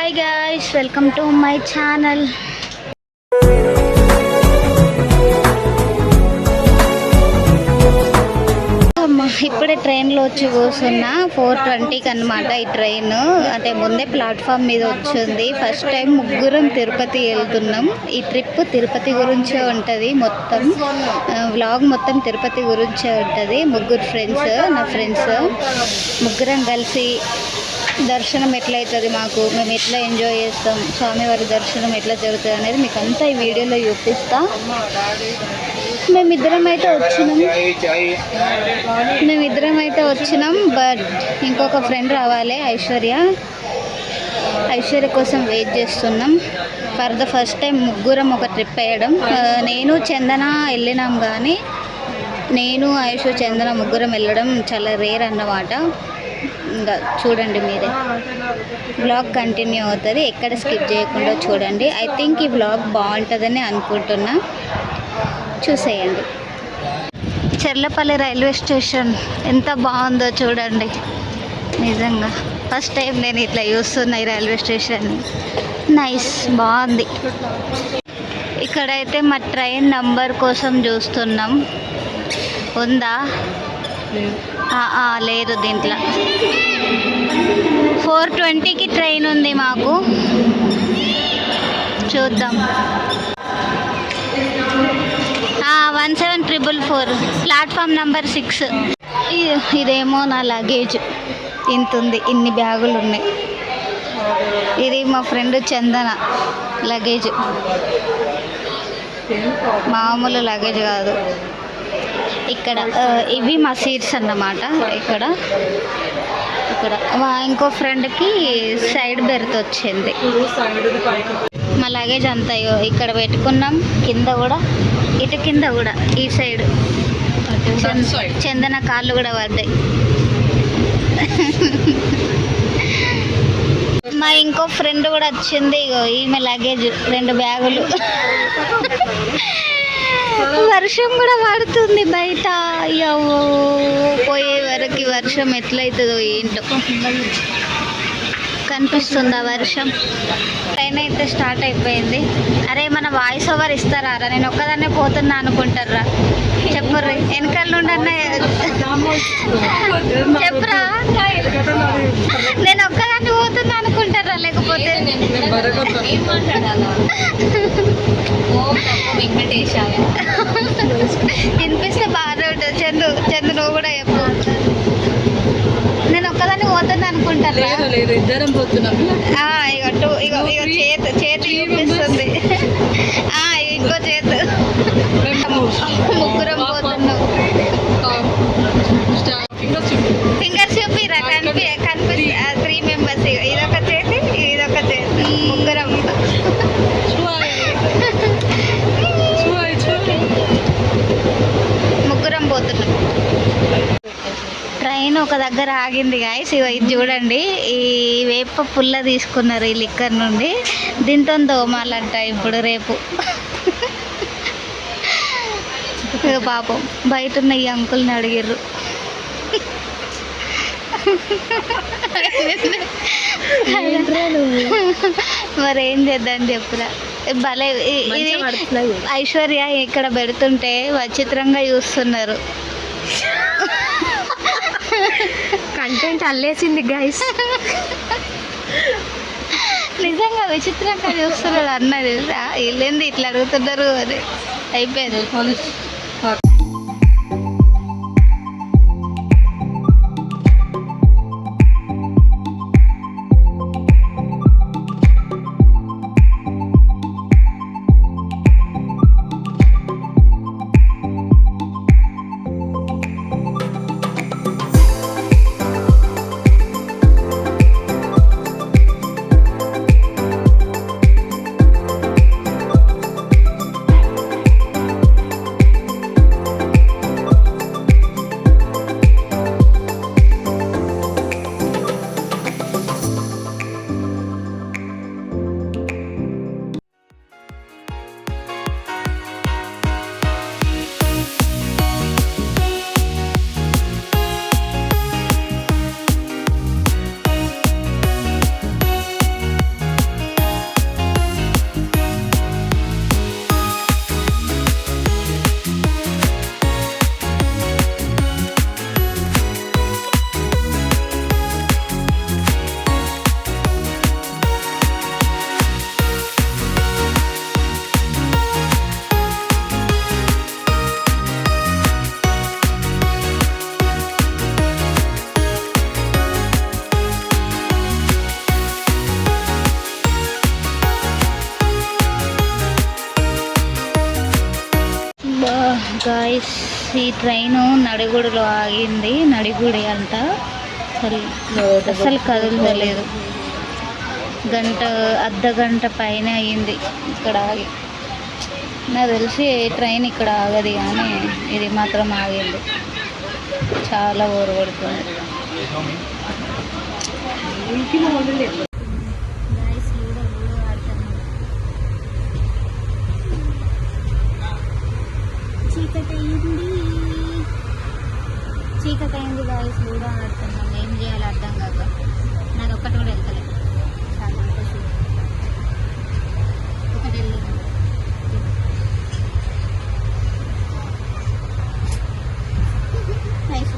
Hi guys, welcome to my channel. ఇప్పుడే ట్రైన్లో వచ్చి కూర్చున్నా. 4:20కి అనమాట ఈ ట్రైన్. అంటే ముందే ప్లాట్ఫామ్ మీద వచ్చింది. ఫస్ట్ టైం ముగ్గురం తిరుపతి వెళ్తున్నాం. ఈ ట్రిప్ తిరుపతి గురించే ఉంటుంది. మొత్తం వ్లాగ్ మొత్తం తిరుపతి గురించే ఉంటుంది. ముగ్గురు ఫ్రెండ్స్, నా ఫ్రెండ్స్ ముగ్గురం కలిసి దర్శనం ఎట్లయితుంది, మేము ఎట్లా ఎంజాయ్ చేస్తాం, స్వామివారి దర్శనం ఎట్లా జరుగుతుంది అనేది మీకు అంతా ఈ వీడియోలో చూపిస్తా. మేమిద్దరం అయితే వచ్చినాం. బట్ ఇంకొక ఫ్రెండ్ రావాలి, ఐశ్వర్య కోసం వెయిట్ చేస్తున్నాం. ఫర్ ద ఫస్ట్ టైం ముగ్గురం ఒక ట్రిప్ వేయడం. నేను చందన వెళ్ళినాం, కానీ నేను చందన ముగ్గురం వెళ్ళడం చాలా రేర్ అన్నమాట. ఇంకా చూడండి, మీరే బ్లాగ్ కంటిన్యూ అవుతుంది, ఎక్కడ స్కిప్ చేయకుండా చూడండి. ఐ థింక్ ఈ బ్లాగ్ బాగుంటుందని అనుకుంటున్నా, చూసేయండి. చెర్లపల్లి రైల్వే స్టేషన్ ఎంత బాగుందో చూడండి. నిజంగా ఫస్ట్ టైం నేను ఇట్లా చూస్తున్నా ఈ రైల్వే స్టేషన్. నైస్, బాగుంది. ఇక్కడైతే మా ట్రైన్ నంబర్ కోసం చూస్తున్నాం. ఉందా? లేదు, దీంట్లో 4:20కి ట్రైన్ ఉంది మాకు. చూద్దాం. 17444 ప్లాట్ఫామ్ నెంబర్ 6. ఇదేమో నా లగేజ్. ఇంతుంది, ఇన్ని బ్యాగులు ఉన్నాయి. ఇది మా ఫ్రెండ్ చందన లగేజ్. మామూలు లగేజ్ కాదు. ఇక్కడ ఇవి మా సీట్స్ అన్నమాట. ఇక్కడ ఇంకో ఫ్రెండ్కి సైడ్ బెర్త్ వచ్చింది. మా లగేజ్ అంతా ఇక్కడ పెట్టుకున్నాం. కింద కూడా, ఇటు కింద కూడా, ఈ సైడ్ చందన కాళ్ళు కూడా పడ్డాయి. మా ఇంకో ఫ్రెండ్ కూడా వచ్చింది. ఈమె లగేజ్ 2 బ్యాగులు. వర్షం కూడా పడుతుంది బయట. పోయే వరకు వర్షం ఎట్లయితుందో ఏంటో. కనిపిస్తుందా వర్షం? ట్రైన్ అయితే స్టార్ట్ అయిపోయింది. అరే, మన వాయిస్ ఓవర్ ఇస్తారా? నేను ఒక్కదాన్నే పోతున్నా అనుకుంటారా? చెప్పుర్రి, వెనకాల నుండి అన్న చెప్పురా. నేను ఒక్కదాన్ని పోతున్నా అనుకుంటారా? లేకపోతే వినిపిస్తే బాగానే ఉంటుంది. చందు నువ్వు కూడా చెప్పు. నేను ఒక్కదాన్ని పోతున్నా అనుకుంటారా? ఇద్దరం పోతున్నాం. ఇగో చేతి చూపిస్తుంది. ఇంకో చేతు. ముగ్గురం పోతున్నాం. ఫింగర్స్ చూపిరా? కనిపి 3 మెంబర్స్. ఇదొక చేతి, ఇదొక చేతి, ముగ్గురం. ముగ్గురం పోతున్నాం. ట్రైన్ ఒక దగ్గర ఆగింది గాయస్. ఇది చూడండి, ఈ వేప పుల్ల తీసుకున్నారు ఈ లిక్కర్ నుండి. దీంతో దోమాలంట ఇప్పుడు రేపు. పాపం బయట ఉన్న ఈ అంకుల్ని అడిగిర్రు. మరి ఏం చేద్దాం చెప్పురా. భలే. ఇది ఐశ్వర్య ఇక్కడ పెడుతుంటే విచిత్రంగా చూస్తున్నారు. కంటెంట్ అల్లేసింది గైస్. నిజంగా విచిత్రంగా చూస్తున్నారు అన్నది. వీళ్ళేంది ఇట్లా అడుగుతున్నారు అని అయిపోయింది. గైస్ ఈ ట్రైన్ నడిగుడిలో ఆగింది. నడిగుడి అంట. అసలు కదులుతలేదు. అర్ధ గంట పైన అయ్యింది ఇక్కడ ఆగి. నాకు తెలిసి ట్రైన్ ఇక్కడ ఆగదు, కానీ ఇది మాత్రం ఆగింది. చాలా బోరు పడుతుంది. చీకటి అయింది గాయస్, లూడో ఆడుతున్నాం. ఏం చేయాలో అర్థం కాక నాది ఒక్కటి కూడా వెళ్తలేదు. చాలా ఒకటి వెళ్ళింది. నైస్.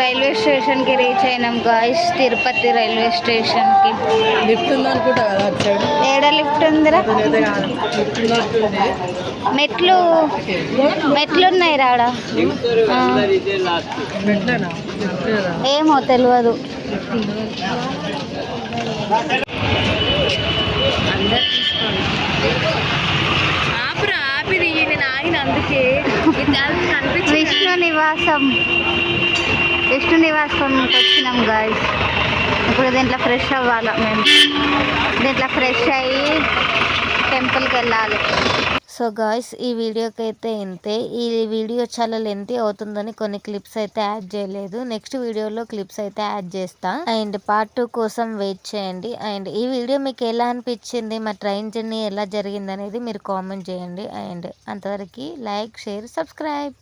రైల్వే స్టేషన్కి రీచ్ అయినాం గాయస్, తిరుపతి రైల్వే స్టేషన్కి. లిఫ్ట్ ఉందనుకుంటా కదా అటు సైడ్. ఏడ లిఫ్ట్ ఉందిరా? అదైతే కాదు. లిఫ్ట్ ఉన్నట్టుంది. మెట్లు ఉన్నాయి రాడా? మెట్లేనా? లిఫ్ట్ కదా. ఏమో తెలియదు. ఆపురా, ఆపి దిగి నేను ఆగిన అందుకే విష్ణు నివాసంకి వచ్చినాం గాయస్. ఇప్పుడు దీంట్లో ఫ్రెష్ అవ్వాలి మేము. దీంట్లో ఫ్రెష్ అయ్యి టెంపుల్కి వెళ్ళాలి. సో గాయ్స్, ఈ వీడియోకి అయితే ఇంతే. ఈ వీడియో చాలా లెంతీ అవుతుందని కొన్ని క్లిప్స్ అయితే యాడ్ చేయలేదు. నెక్స్ట్ వీడియోలో క్లిప్స్ అయితే యాడ్ చేస్తా. అండ్ పార్ట్ 2 కోసం వెయిట్ చేయండి. అండ్ ఈ వీడియో మీకు ఎలా అనిపించింది, మా ట్రైన్ జర్నీ ఎలా జరిగింది అనేది మీరు కామెంట్ చేయండి. అండ్ అంతవరకు లైక్, షేర్, సబ్స్క్రైబ్.